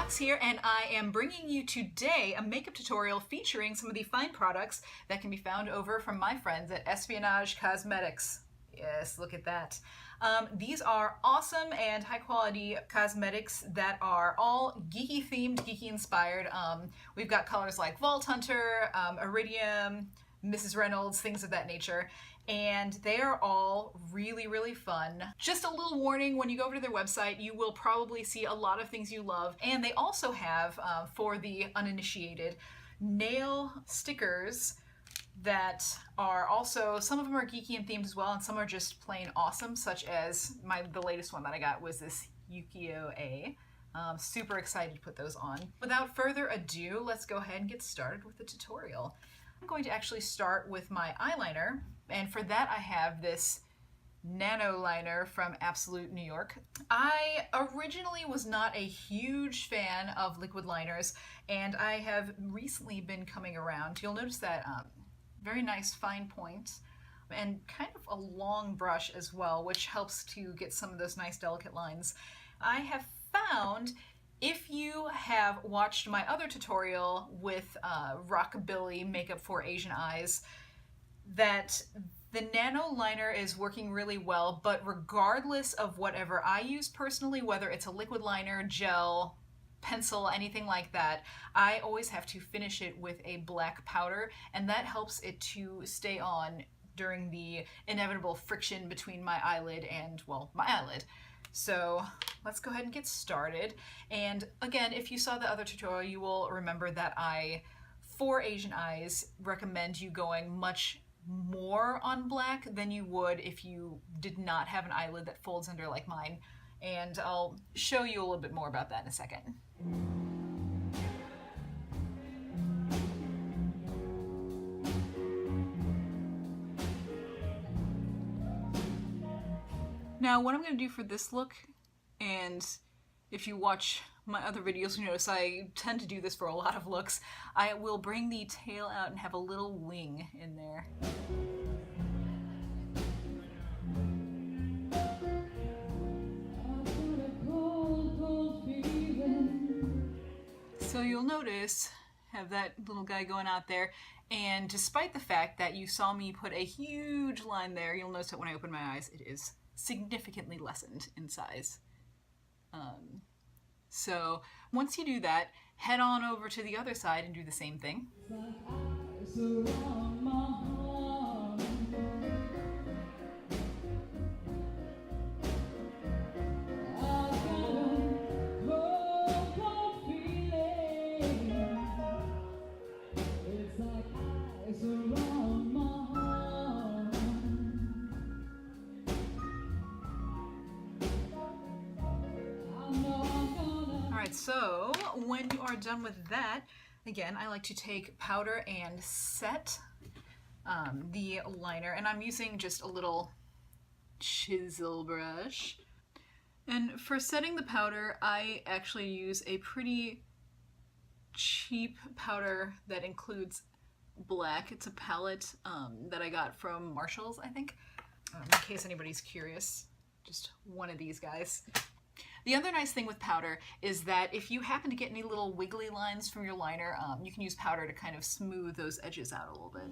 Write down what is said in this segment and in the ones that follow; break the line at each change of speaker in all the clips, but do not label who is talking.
Fox here, and I am bringing you today a makeup tutorial featuring some of the fine products that can be found over from my friends at Espionage Cosmetics. Yes, look at that. These are awesome and high quality cosmetics that are all geeky themed, geeky inspired. We've got colors like Vault Hunter, Iridium, Mrs. Reynolds, things of that nature. And they are all really, really fun. Just a little warning, when you go over to their website, you will probably see a lot of things you love. And they also have, for the uninitiated, nail stickers that are also, some of them are geeky and themed as well, and some are just plain awesome, such as the latest one that I got was this Ukiyo-e. Super excited to put those on. Without further ado, let's go ahead and get started with the tutorial. I'm going to actually start with my eyeliner, and for that I have this nano liner from Absolute New York. I originally was not a huge fan of liquid liners, and I have recently been coming around. You'll notice that very nice fine point and kind of a long brush as well, which helps to get some of those nice delicate lines. I have found, if you have watched my other tutorial with Rockabilly Makeup for Asian Eyes, that the nano liner is working really well, but regardless of whatever I use personally, whether it's a liquid liner, gel, pencil, anything like that, I always have to finish it with a black powder, and that helps it to stay on during the inevitable friction between my eyelid and, well, my eyelid. So let's go ahead and get started. And again, if you saw the other tutorial, you will remember that I, for Asian eyes, recommend you going much more on black than you would if you did not have an eyelid that folds under like mine. And I'll show you a little bit more about that in a second. Now, what I'm going to do for this look, and if you watch my other videos, you notice I tend to do this for a lot of looks, I will bring the tail out and have a little wing in there. So you'll notice, have that little guy going out there, and despite the fact that you saw me put a huge line there, you'll notice that when I open my eyes, it is significantly lessened in size. So once you do that, head on over to the other side and do the same thing. So when you are done with that, again, I like to take powder and set the liner, and I'm using just a little chisel brush. And for setting the powder, I actually use a pretty cheap powder that includes black. It's a palette that I got from Marshall's, I think, in case anybody's curious. Just one of these guys. The other nice thing with powder is that if you happen to get any little wiggly lines from your liner, you can use powder to kind of smooth those edges out a little bit.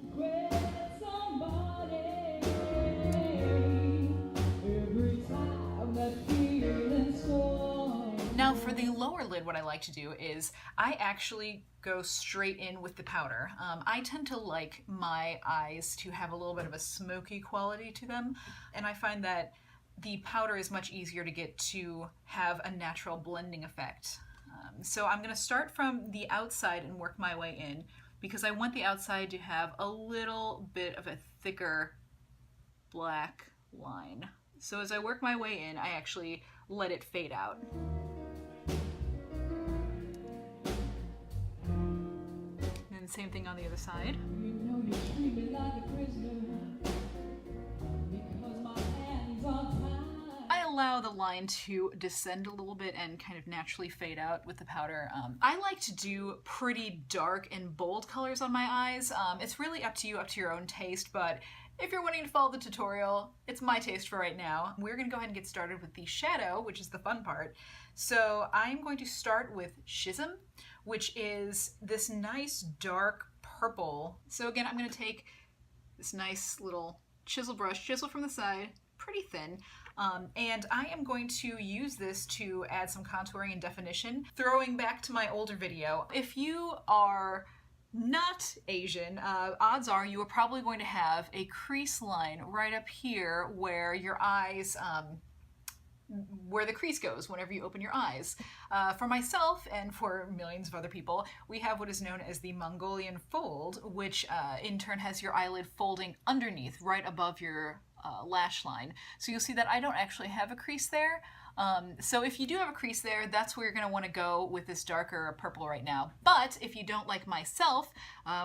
Now for the lower lid, what I like to do is I actually go straight in with the powder. I tend to like my eyes to have a little bit of a smoky quality to them, and I find that the powder is much easier to get to have a natural blending effect. So I'm going to start from the outside and work my way in, because I want the outside to have a little bit of a thicker black line. So as I work my way in, I actually let it fade out. And same thing on the other side. You know you treat me like a prisoner, because my hands are tied. I allow the line to descend a little bit and kind of naturally fade out with the powder. I like to do pretty dark and bold colors on my eyes. It's really up to you, up to your own taste, but if you're wanting to follow the tutorial, it's my taste for right now. We're gonna go ahead and get started with the shadow, which is the fun part. So I'm going to start with Schism, which is this nice dark purple. So again, I'm gonna take this nice little chisel brush, chisel from the side, pretty thin, and I am going to use this to add some contouring and definition. Throwing back to my older video, if you are not Asian, odds are you are probably going to have a crease line right up here where your eyes, where the crease goes whenever you open your eyes. For myself and for millions of other people, we have what is known as the Mongolian fold, which in turn has your eyelid folding underneath, right above your lash line. So you'll see that I don't actually have a crease there. So if you do have a crease there, that's where you're going to want to go with this darker purple right now. But if you don't like myself,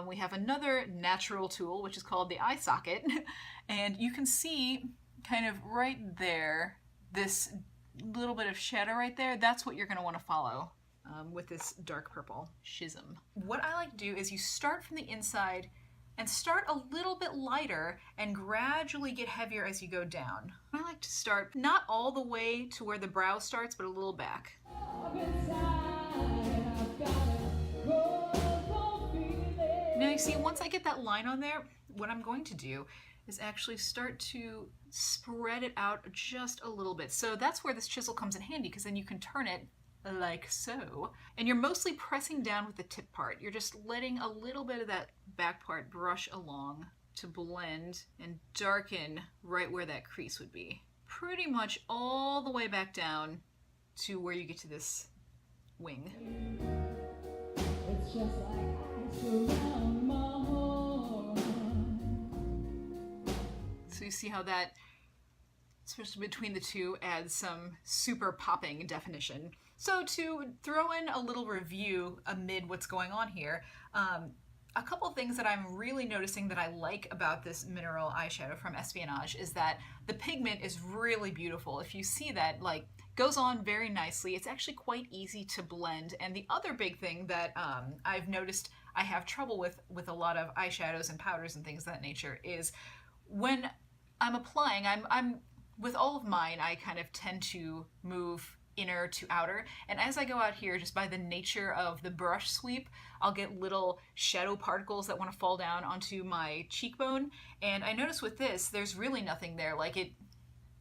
we have another natural tool, which is called the eye socket. And you can see kind of right there, this little bit of shadow right there. That's what you're going to want to follow with this dark purple Schism. What I like to do is you start from the inside and start a little bit lighter and gradually get heavier as you go down. I like to start not all the way to where the brow starts, but a little back. Now you see, once I get that line on there, what I'm going to do is actually start to spread it out just a little bit. So that's where this chisel comes in handy, because then you can turn it like so. And you're mostly pressing down with the tip part. You're just letting a little bit of that back part brush along to blend and darken right where that crease would be. Pretty much all the way back down to where you get to this wing. It's just like ice around my heart. So you see how that, especially between the two, adds some super popping definition. So to throw in a little review amid what's going on here, a couple things that I'm really noticing that I like about this mineral eyeshadow from Espionage is that the pigment is really beautiful. If you see that, like, goes on very nicely. It's actually quite easy to blend. And the other big thing that I've noticed I have trouble with a lot of eyeshadows and powders and things of that nature is when I'm applying, I'm with all of mine, I kind of tend to move inner to outer, and as I go out here, just by the nature of the brush sweep, I'll get little shadow particles that want to fall down onto my cheekbone. And I notice with this, there's really nothing there. Like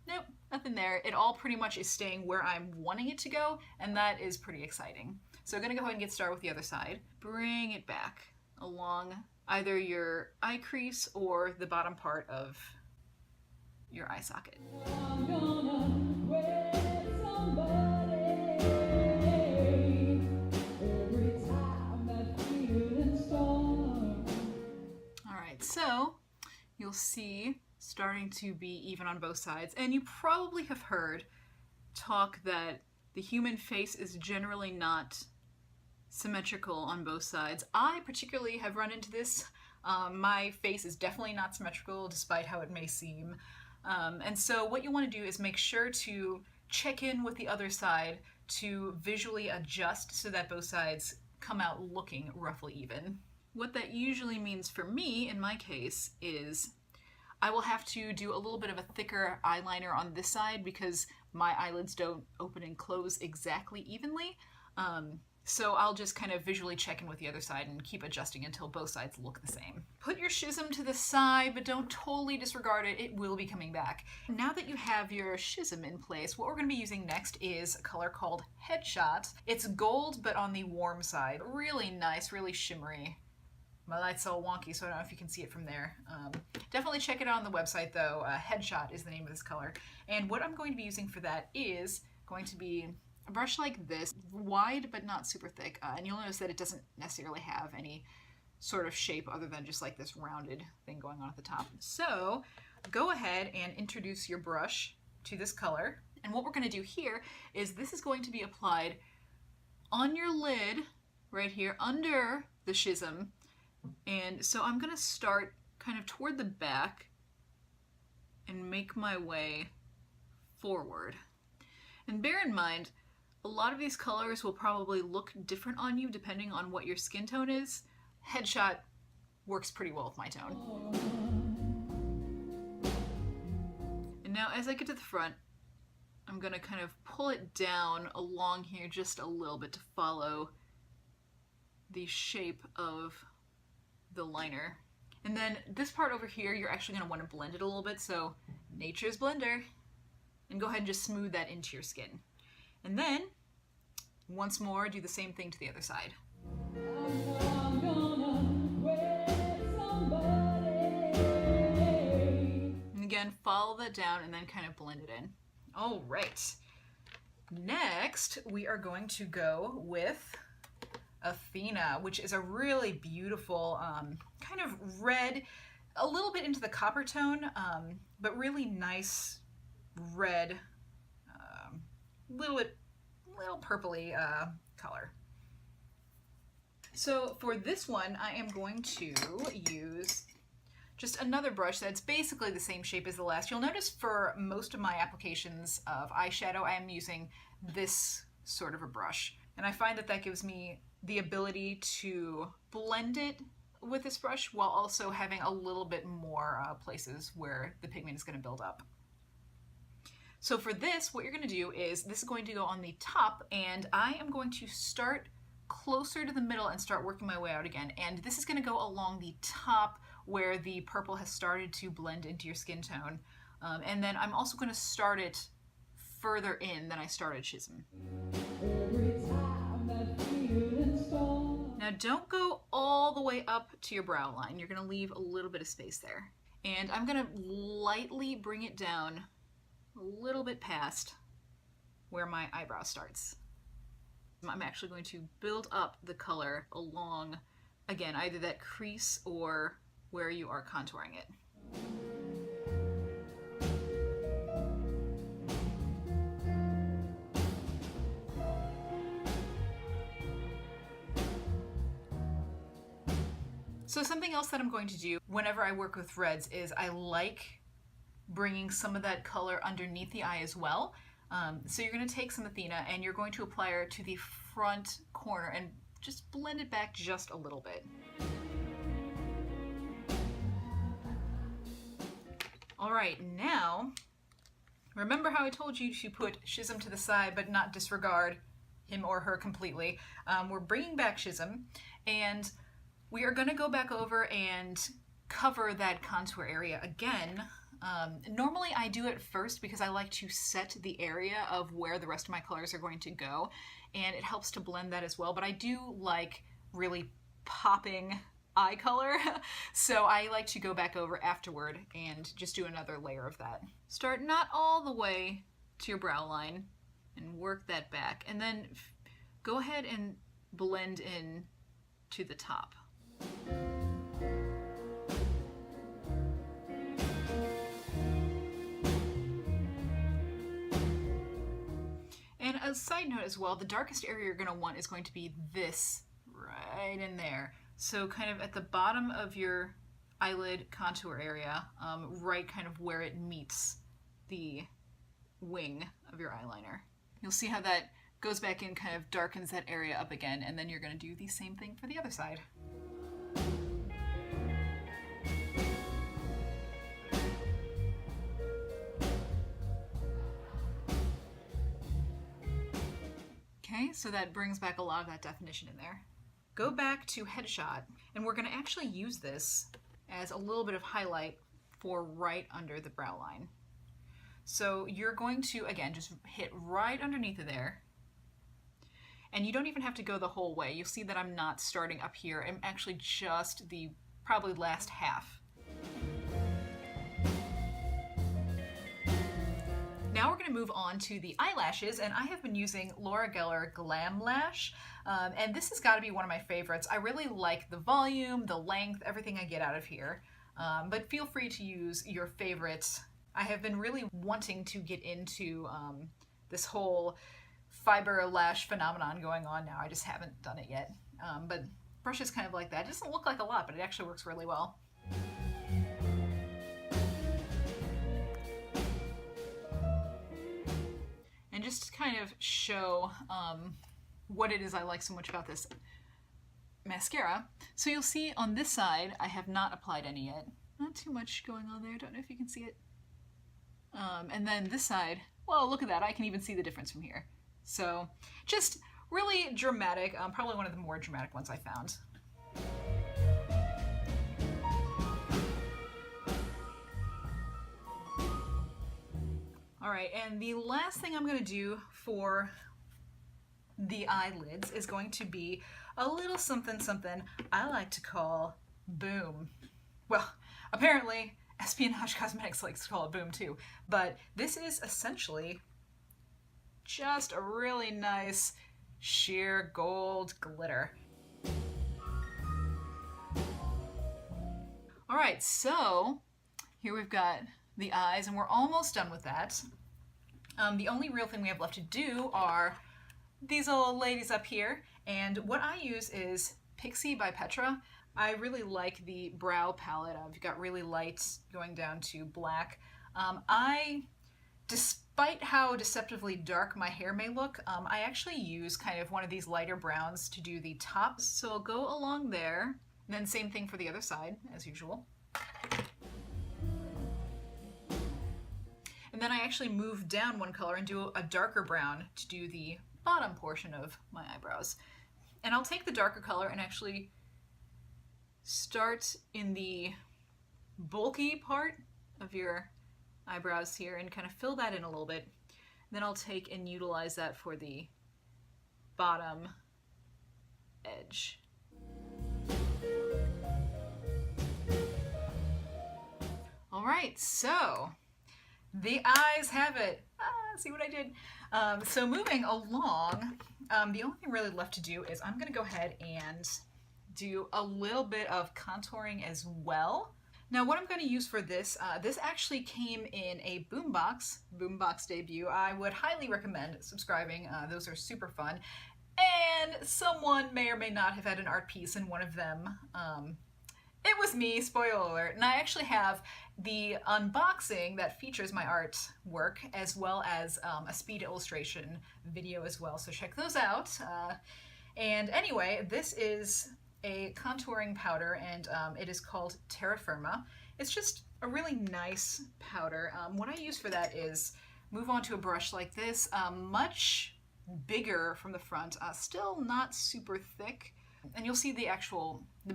nope, nothing there. It all pretty much is staying where I'm wanting it to go, and that is pretty exciting. So I'm gonna go ahead and get started with the other side. Bring it back along either your eye crease or the bottom part of your eye socket. Alright, so you'll see starting to be even on both sides, and you probably have heard talk that the human face is generally not symmetrical on both sides. I particularly have run into this. My face is definitely not symmetrical despite how it may seem. And so what you want to do is make sure to check in with the other side to visually adjust so that both sides come out looking roughly even. What that usually means for me, in my case, is I will have to do a little bit of a thicker eyeliner on this side because my eyelids don't open and close exactly evenly. So I'll just kind of visually check in with the other side and keep adjusting until both sides look the same. Put your Schism to the side, but don't totally disregard it. It will be coming back. Now that you have your Schism in place, what we're going to be using next is a color called Headshot. It's gold, but on the warm side. Really nice, really shimmery. My light's all wonky, so I don't know if you can see it from there. Definitely check it out on the website, though. Headshot is the name of this color. And what I'm going to be using for that is going to be a brush like this, wide but not super thick, and you'll notice that it doesn't necessarily have any sort of shape other than just like this rounded thing going on at the top. So go ahead and introduce your brush to this color, and what we're going to do here is this is going to be applied on your lid right here under the Schism, and so I'm going to start kind of toward the back and make my way forward. And bear in mind, a lot of these colors will probably look different on you depending on what your skin tone is. Headshot works pretty well with my tone. now as I get to the front, I'm going to kind of pull it down along here just a little bit to follow the shape of the liner. And then this part over here, you're actually going to want to blend it a little bit, so nature's blender. And go ahead and just smooth that into your skin. And then, once more, do the same thing to the other side. And again, follow that down and then kind of blend it in. All right. Next, we are going to go with Athena, which is a really beautiful kind of red, a little bit into the copper tone, but really nice red, little purpley color. So for this one, I am going to use just another brush that's basically the same shape as the last. You'll notice for most of my applications of eyeshadow, I am using this sort of a brush. And I find that that gives me the ability to blend it with this brush while also having a little bit more places where the pigment is going to build up. So for this, what you're going to do is, this is going to go on the top, and I am going to start closer to the middle and start working my way out again. And this is going to go along the top where the purple has started to blend into your skin tone. And then I'm also going to start it further in than I started Schism. Now don't go all the way up to your brow line. You're going to leave a little bit of space there. And I'm going to lightly bring it down a little bit past where my eyebrow starts. I'm actually going to build up the color along, again, either that crease or where you are contouring it. So something else that I'm going to do whenever I work with reds is I like bringing some of that color underneath the eye as well. So you're going to take some Athena and you're going to apply her to the front corner and just blend it back just a little bit. All right, now, remember how I told you to put Schism to the side but not disregard him or her completely. We're bringing back Schism, and we are going to go back over and cover that contour area again. Normally I do it first because I like to set the area of where the rest of my colors are going to go, and it helps to blend that as well, but I do like really popping eye color, so I like to go back over afterward and just do another layer of that. Start not all the way to your brow line and work that back, and then go ahead and blend in to the top. And a side note as well, the darkest area you're going to want is going to be this right in there. So kind of at the bottom of your eyelid contour area, right kind of where it meets the wing of your eyeliner. You'll see how that goes back in, kind of darkens that area up again, and then you're going to do the same thing for the other side. Okay, so that brings back a lot of that definition in there. Go back to Headshot, and we're going to actually use this as a little bit of highlight for right under the brow line. So you're going to, again, just hit right underneath of there. And you don't even have to go the whole way. You'll see that I'm not starting up here. I'm actually just the probably last half. Now we're going to move on to the eyelashes, and I have been using Laura Geller Glamlash, and this has got to be one of my favorites. I really like the volume, the length, everything I get out of here, but feel free to use your favorites. I have been really wanting to get into this whole fiber lash phenomenon going on now. I just haven't done it yet, but brushes kind of like that. It doesn't look like a lot, but it actually works really well. And just to kind of show what it is I like so much about this mascara. So you'll see on this side, I have not applied any yet. Not too much going on there. Don't know if you can see it. And then this side, well, look at that. I can even see the difference from here. So just really dramatic. Probably one of the more dramatic ones I found. All right, and the last thing I'm going to do for the eyelids is going to be a little something something I like to call boom. Well, apparently Espionage Cosmetics likes to call it boom too, but this is essentially just a really nice sheer gold glitter. All right, so here we've got the eyes, and we're almost done with that. The only real thing we have left to do are these little ladies up here, and what I use is Pixie by Petra. I really like the brow palette. I've got really light going down to black. Despite how deceptively dark my hair may look, I actually use kind of one of these lighter browns to do the tops. So I'll go along there, and then same thing for the other side, as usual. And then I actually move down one color and do a darker brown to do the bottom portion of my eyebrows. And I'll take the darker color and actually start in the bulky part of your eyebrows here and kind of fill that in a little bit. Then I'll take and utilize that for the bottom edge. All right, so the eyes have it. See what I did? So moving along, the only thing really left to do is I'm going to go ahead and do a little bit of contouring as well. Now what I'm going to use for this, this actually came in a boombox debut. I would highly recommend subscribing. Those are super fun. And someone may or may not have had an art piece in one of them. It was me, spoiler alert, and I actually have the unboxing that features my artwork as well as a speed illustration video as well, so check those out. And anyway, this is a contouring powder, and it is called Terrafirma. It's just a really nice powder. What I use for that is move onto a brush like this, much bigger from the front, still not super thick. And you'll see the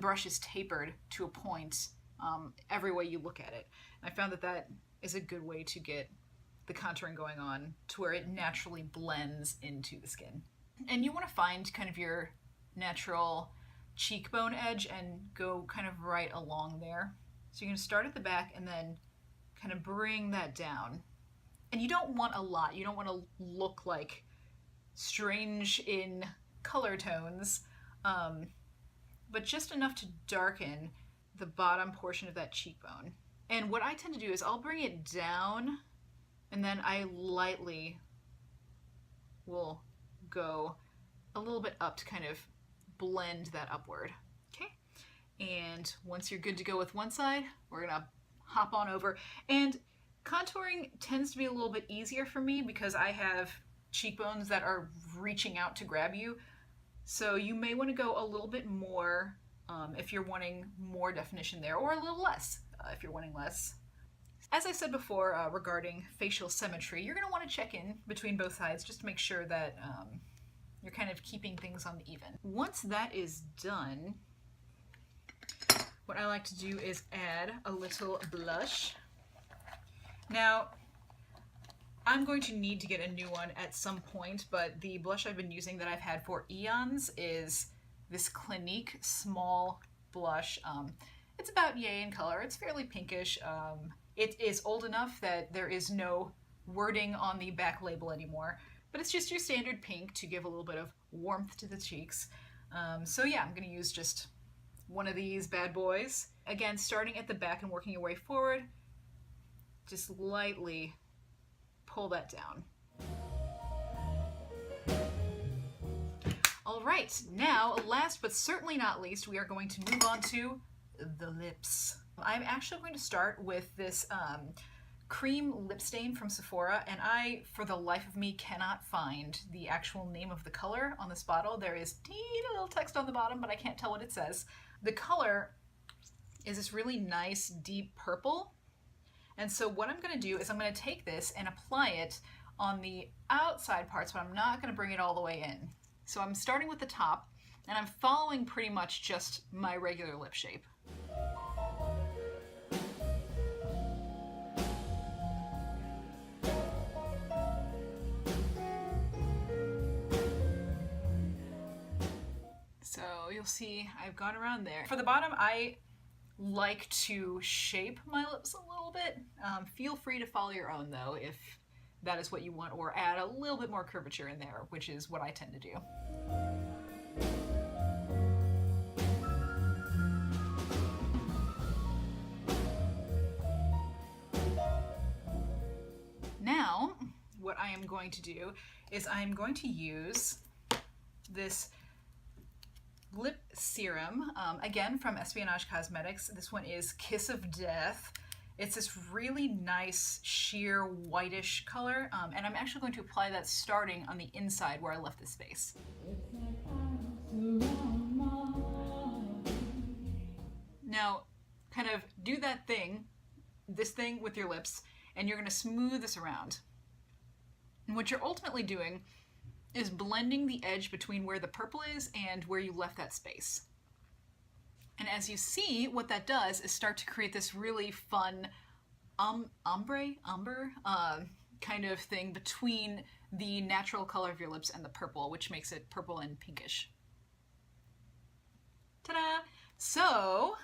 brush is tapered to a point every way you look at it. And I found that that is a good way to get the contouring going on to where it naturally blends into the skin. And you want to find kind of your natural cheekbone edge and go kind of right along there. So you're going to start at the back and then kind of bring that down. And you don't want a lot. You don't want to look like strange in color tones. But just enough to darken the bottom portion of that cheekbone. And what I tend to do is I'll bring it down and then I lightly will go a little bit up to kind of blend that upward. Okay? And once you're good to go with one side, we're gonna hop on over. And contouring tends to be a little bit easier for me because I have cheekbones that are reaching out to grab you. So you may want to go a little bit more if you're wanting more definition there, or a little less if you're wanting less. As I said before regarding facial symmetry, you're going to want to check in between both sides just to make sure that you're kind of keeping things on the even. Once that is done, what I like to do is add a little blush. Now, I'm going to need to get a new one at some point, but the blush I've been using that I've had for eons is this Clinique small blush. It's about yay in color. It's fairly pinkish. It is old enough that there is no wording on the back label anymore, but it's just your standard pink to give a little bit of warmth to the cheeks. So yeah, I'm going to use just one of these bad boys. Again, starting at the back and working your way forward, just lightly pull that down. All right, now last but certainly not least, we are going to move on to the lips. I'm actually going to start with this cream lip stain from Sephora, and I, for the life of me, cannot find the actual name of the color on this bottle. There is teeny little text on the bottom, but I can't tell what it says. The color is this really nice deep purple, And so what I'm going to do is I'm going to take this and apply it on the outside parts, but I'm not going to bring it all the way in. So I'm starting with the top, and I'm following pretty much just my regular lip shape. So you'll see I've gone around there. For the bottom, I like to shape my lips a little bit. Feel free to follow your own though, if that is what you want, or add a little bit more curvature in there, which is what I tend to do. Now, what I am going to do is I'm going to use this lip serum, again from Espionage Cosmetics. This one is Kiss of Death. It's this really nice sheer whitish color, and I'm actually going to apply that starting on the inside where I left the space. Now, kind of do that thing, this thing with your lips, and you're going to smooth this around. And what you're ultimately doing is blending the edge between where the purple is and where you left that space. And as you see, what that does is start to create this really fun ombre kind of thing between the natural color of your lips and the purple, which makes it purple and pinkish. Ta-da! So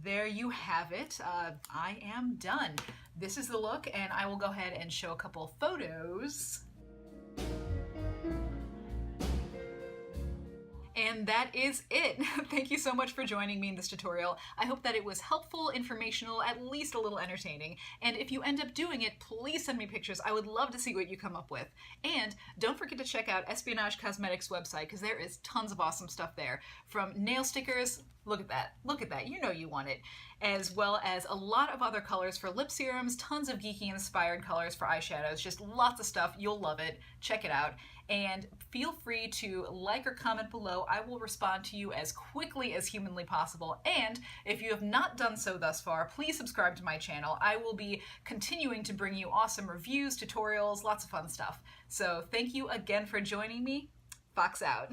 there you have it. I am done. This is the look, and I will go ahead and show a couple photos. And that is it. Thank you so much for joining me in this tutorial. I hope that it was helpful, informational, at least a little entertaining. And if you end up doing it, please send me pictures. I would love to see what you come up with. And don't forget to check out Espionage Cosmetics' website, because there is tons of awesome stuff there. From nail stickers, look at that, you know you want it, as well as a lot of other colors for lip serums, tons of geeky inspired colors for eyeshadows, just lots of stuff. You'll love it. Check it out. And feel free to like or comment below. I will respond to you as quickly as humanly possible. And if you have not done so thus far, please subscribe to my channel. I will be continuing to bring you awesome reviews, tutorials, lots of fun stuff. So thank you again for joining me. Fox out.